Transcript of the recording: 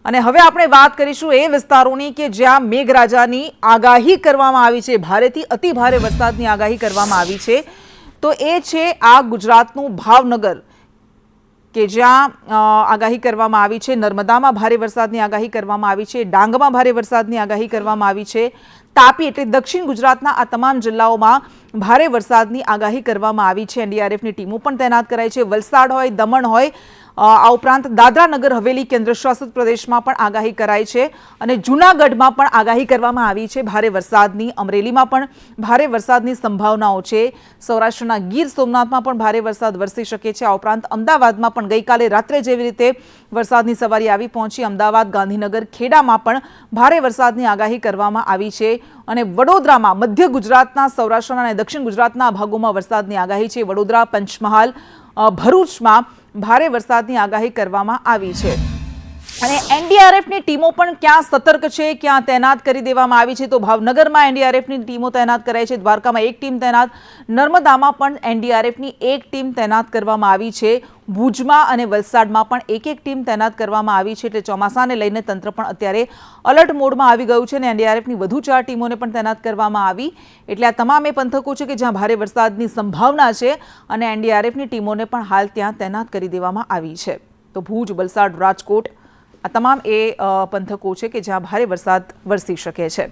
અને હવે આપણે વાત કરીશું એ વિસ્તારોની કે જ્યાં મેઘરાજાની આગાહી કરવામાં આવી છે, ભારેથી અતિ ભારે વરસાદની આગાહી કરવામાં આવી છે। તો એ છે આ ગુજરાતનું ભાવનગર કે જ્યાં આગાહી કરવામાં આવી છે। નર્મદામાં ભારે વરસાદની આગાહી કરવામાં આવી છે, ડાંગમાં ભારે વરસાદની આગાહી કરવામાં આવી છે, તાપી એટલે દક્ષિણ ગુજરાતના આ તમામ જિલ્લાઓમાં ભારે વરસાદની આગાહી કરવામાં આવી છે। એનડીઆરએફની ટીમો પણ તૈનાત કરાઈ છે। વલસાડ હોય, દમણ હોય, આ ઉપરાંત દાદરા નગર હવેલી કેન્દ્રશાસિત પ્રદેશમાં પણ આગાહી કરાઈ છે અને જૂનાગઢમાં પણ આગાહી કરવામાં આવી છે ભારે વરસાદની। અમરેલીમાં પણ ભારે વરસાદની સંભાવનાઓ છે। સૌરાષ્ટ્રના ગીર સોમનાથમાં પણ ભારે વરસાદ વરસી શકે છે। આ ઉપરાંત અમદાવાદમાં પણ ગઈકાલે રાત્રે જેવી રીતે વરસાદની સવારી આવી પહોંચી, અમદાવાદ, ગાંધીનગર, ખેડામાં પણ ભારે વરસાદની આગાહી કરવામાં આવી છે અને વડોદરામાં મધ્ય ગુજરાતના, સૌરાષ્ટ્રના અને દક્ષિણ ગુજરાતના ભાગોમાં વરસાદની આગાહી છે। વડોદરા, પંચમહાલ, ભરૂચમાં ભારે વરસાદની આગાહી કરવામાં આવી છે અને એનડીઆરએફની ટીમો પણ ક્યાં સતર્ક છે, ક્યાં તૈનાત કરી દેવામાં આવી છે। તો ભાવનગરમાં એનડીઆરએફની ટીમો તૈનાત કરાઈ છે, દ્વારકામાં એક ટીમ તૈનાત, નર્મદામાં પણ એનડીઆરએફની એક ટીમ તૈનાત કરવામાં આવી છે, ભુજમાં અને વલસાડમાં પણ એક ટીમ તૈનાત કરવામાં આવી છે। એટલે ચોમાસાને લઈને તંત્ર પણ અત્યારે અલર્ટ મોડમાં આવી ગયું છે અને એનડીઆરએફની વધુ 4 ટીમોને પણ તૈનાત કરવામાં આવી। એટલે આ તમામ એ પંથકો છે કે જ્યાં ભારે વરસાદની સંભાવના છે અને એનડીઆરએફની ટીમોને પણ હાલ ત્યાં તૈનાત કરી દેવામાં આવી છે। તો ભુજ, વલસાડ, રાજકોટ આ તમામ એ પંથકો છે કે જ્યાં ભારે વરસાદ વરસી શકે છે।